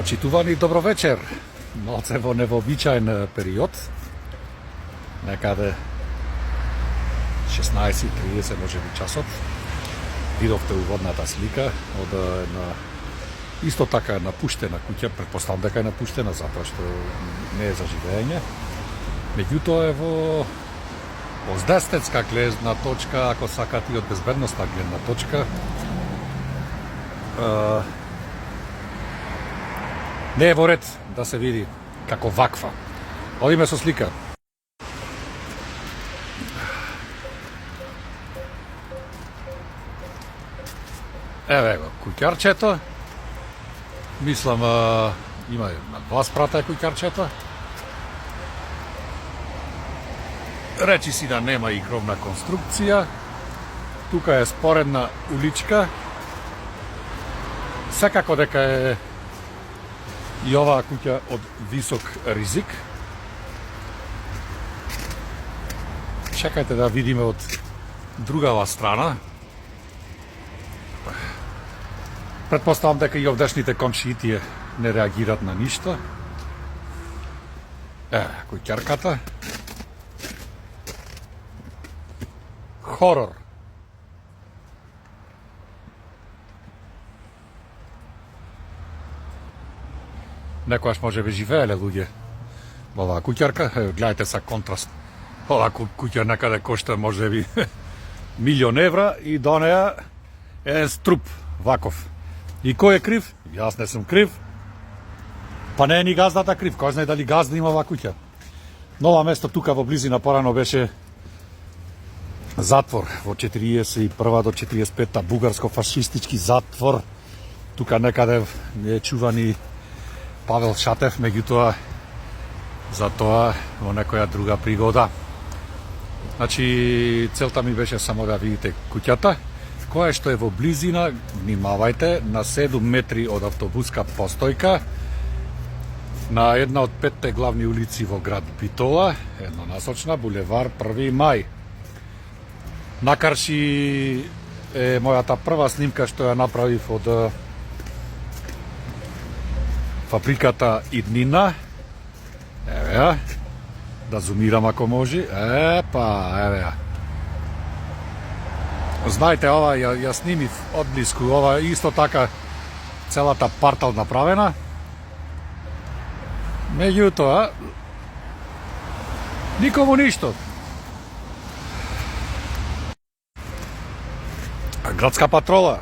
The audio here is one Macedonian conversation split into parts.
Почитувани, добро вечер. Малце во невообичаен период. Некаде 16:30 може би часот. Видовте уводната слика од една исто така напуштена куќа, претпоставам дека е напуштена затоа што не е за живење. Меѓутоа е во оздестетска гледна точка, ако сакате и од безбедностна гледна точка, не е во ред да се види како ваква. Одиме со слика. Еве го куќарчето. Мислам, има на два спрата куќарчето. Речи си да нема и кровна конструкција. Тука е споредна уличка. Секако дека е и оваа куќа од висок ризик. Чекајте да видиме од другава страна. Претпоставам дека и овдешните комшиите не реагират на ништо. Куќарката. Хорор. Некојаш може би живееле луѓе во оваа куќарка. Гледајте са контраст. Оваа куќа некаде кошта може би €1.000.000 и до неја е струп ваков. И кој е крив? Јас не сум крив. Па не е ни газдата крив. Кој знае дали газда има оваа куќа? Но ова место тука во близина порано беше затвор во 41 до 45 бугарско-фашистички затвор. Тука некаде е чувани Павел Шатев, меѓутоа за тоа во некоја друга пригода. Значи, целта ми беше само да видите куќата, која што е во близина, внимавајте, на 7 метри од автобуска постојка, на една од 5 главни улици во град Битола, еднонасочна, булевар 1 мај. Накарши е мојата прва снимка што ја направив од фабриката Иднина. Еве ја. Да зумирам ако може. Еве ја. Знаете, ова ја снимив одблиску. Ова исто така целата партал направена. Меѓутоа, никому ништо. Градска патрола.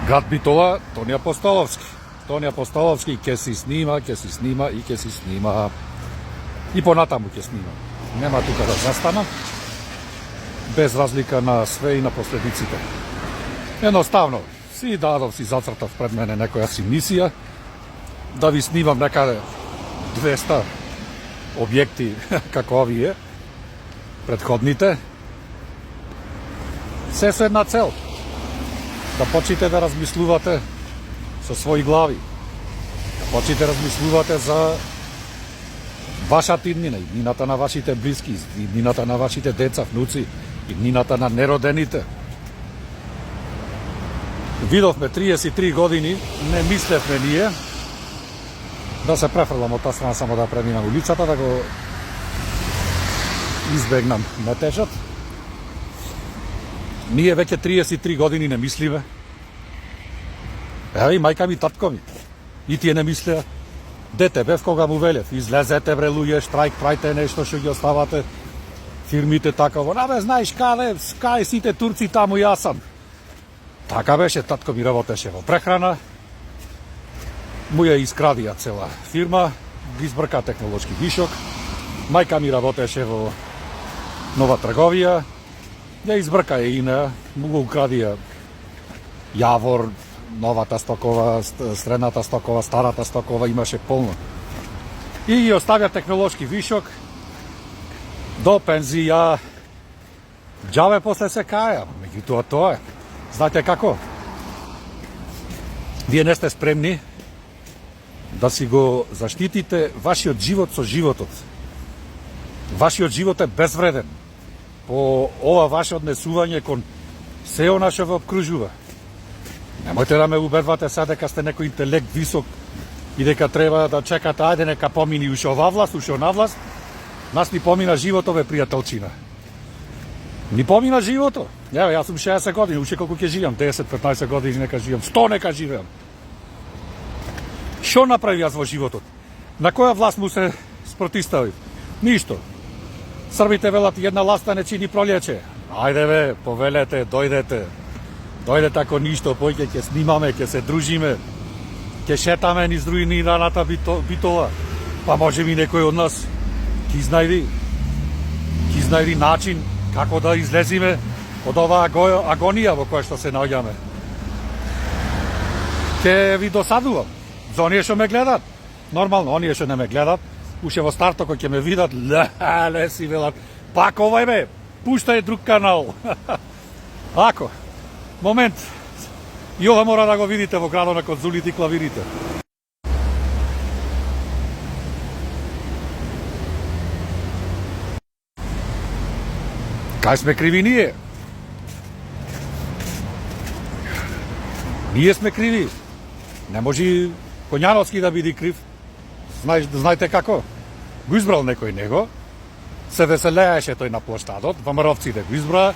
Град Битола, Тони Апостоловски. Тони Апостоловски ќе си снима и ќе си снима. И понатаму ќе снима. Нема тука да застана. Без разлика на све и на последиците. Едноставно, си дадов, си зацртав пред мене некоја си мисија, да ви снимам некаде 200 објекти како овие, предходните. Се со една цел. Да почнете да размислувате со своји глави. Да почнете да размислувате за вашата иднина, иднината на вашите блиски, иднината на вашите деца, внуци, иднината на неродените. Видовме 33 години, не мислевме ние да се префрлам од таа страна, само да преминам улицата, да го избегнам метежот. Ние веќе 33 години не мисливе. Еве и мајка ми, татко ми. И тие не мислеа. Дете бев кога му велев, излезете бре луѓе, штрајк, прајте нешто што ги оставате фирмите такаво. Абе, знаеш кај сите турци таму јас сам. Така беше, татко ми работеше во прехрана. Му ја искрадија цела фирма, ги избрка технолошки вишок. Мајка ми работеше во нова трговија. Ја избрка и неа, му го украдија Јавор, новата стокова, средната стокова, старата стокова, имаше полно. И ги оставја технолошки вишок до пензија. Џаве после се каја, меѓутоа тоа е. Знаете како? Вие не сте спремни да си го заштитите вашиот живот со животот. Вашиот живот е безвреден по ова ваше однесување кон се она што ве обкружува. Немојте да ме убедвате сега дека сте некој интелект висок и дека треба да чекате, ајде нека помини уште ова власт, уште она власт. Нас ни помина живото, бе, пријателчина. Ни помина живото. Еве, јас сум 60 години, уште колку ќе живеам, 10-15 години нека живеам, 100 нека живеам. Што направи јас во животот? На која власт му се спротистави? Ништо. Србите велат една ласта не чини пролече. Ајде бе, повелете, дојдете. Дојдете ако ништо, појќе ќе снимаме, ќе се дружиме, ќе шетаме низ руини раната Битола. Па може би некој од нас ќе изнајди начин како да излезиме од оваа агонија во која што се наоѓаме. Ќе ви досадувам. За оние што ме гледат. Нормално, оние што не ме гледат, уште во стартот кога ќе ме видат, ле си велат, пак овај бе, пуштај друг канал. Ако, момент, и ова мора да го видите во градот на конзулите и клавирите. Кај сме криви ние? Ние сме криви. Не може Коњановски да биде крив. Знаете како? Го избрал некој него, се веселееше тој на площадот, ВМРО-вците го избра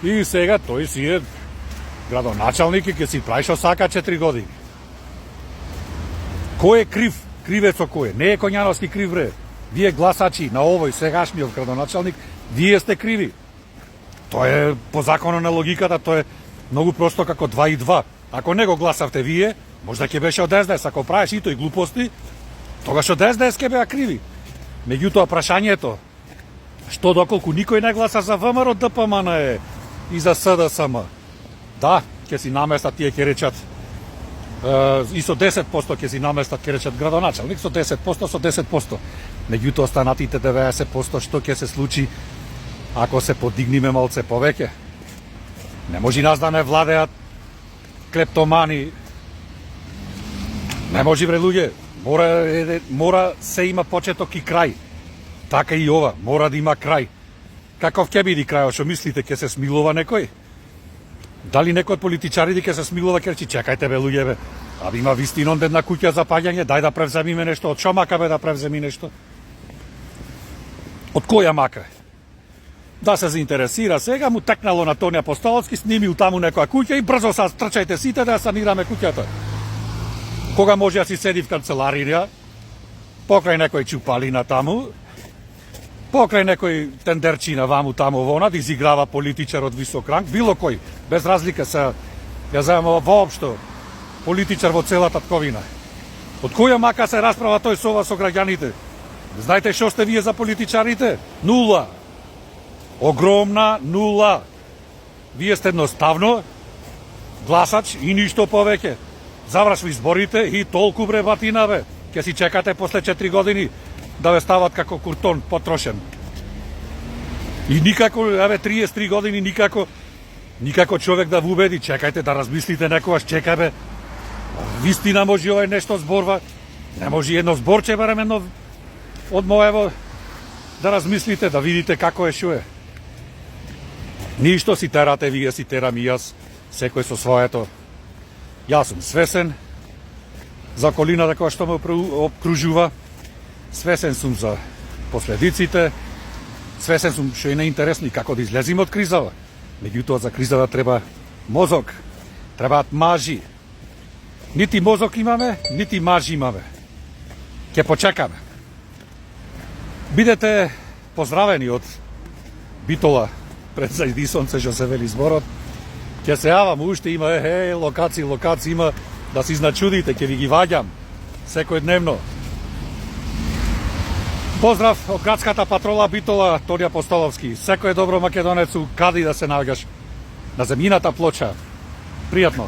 и сега тој си е градоначалник и ќе си прави што сака 4 години. Кој е крив? Кривецо кој е? Не е Коњановски крив, бре. Вие гласачи на овој сегашниот градоначалник, вие сте криви. Тоа е по законот на логиката, тоа е многу просто како 2 и 2. Ако не го гласавте вие, можда ќе беше од СДС, ако правиш и тој глупости, тогаш од СДС ќе беа криви. Меѓутоа прашањето, што доколку никој не гласа за ВМРО, ДПМН е и за СДСМ. Да, ќе си наместат, тие ќе речат и со 10% ќе си наместат, ќе речат градоначалник, со 10%. Меѓутоа останатите 90% што ќе се случи ако се подигниме малце повеќе? Не може нас да не владеат клептомани. Не може, бре, луѓе. Мора се има почеток и крај. Така и ова, мора да има крај. Каков ќе биде крајот, што мислите, ќе се смилува некој? Дали некој од политичарите ќе се смилува, ќе речи, чекајте бе, луѓе, бе, аби има вистинон една куќа за паѓање, дај да превземиме нешто, од шо мака бе да превземи нешто? Од која мака? Да се заинтересира сега, му текнало на Тони Апостолски, снимил таму некоја куќа и брзо са трчајте сите да санираме куќата. Кога може да си седи в канцеларија, покрај некој чупалина таму, покрај некој тендерчина ваму таму вона, да изиграва политичар од висок ранг, било кој, без разлика се, ја зајам воопшто, политичар во целата тковина. Од која мака се расправа тој со вас со граѓаните? Знаете што сте вие за политичарите? Нула. Огромна нула. Вие сте едноставно гласач и ништо повеќе. Завршва изборите и толку, бре, батина, бе. Ке си чекате после 4 години да ве стават како куртон потрошен. И никако, еве, 33 години, никако човек да ве убеди. Чекајте да размислите некогаш, чекај, бе. Вистина може овој нешто зборва. Не може едно зборче, барем едно од моево да размислите, да видите како е шо е. Ништо си терате, вие си терам и јас, секој со своето. Јас сум свесен за околината која што ме обкружува, свесен сум за последиците, свесен сум што е неинтересно и како да излезиме од кризава. Меѓутоа за кризава треба мозок, требаат мажи. Нити мозок имаме, нити мажи имаме. Ќе почекаме. Бидете поздравени од Битола пред зајди сонце, што се вели зборот. Ќе се јавам, уште има локации има, да се изначудите, ќе ви ги ваѓам секојдневно. Поздрав од градската патрола Битола, Тони Апостоловски. Секој добро македонецу, каде и да се наоѓаш на земјината плоча. Пријатно.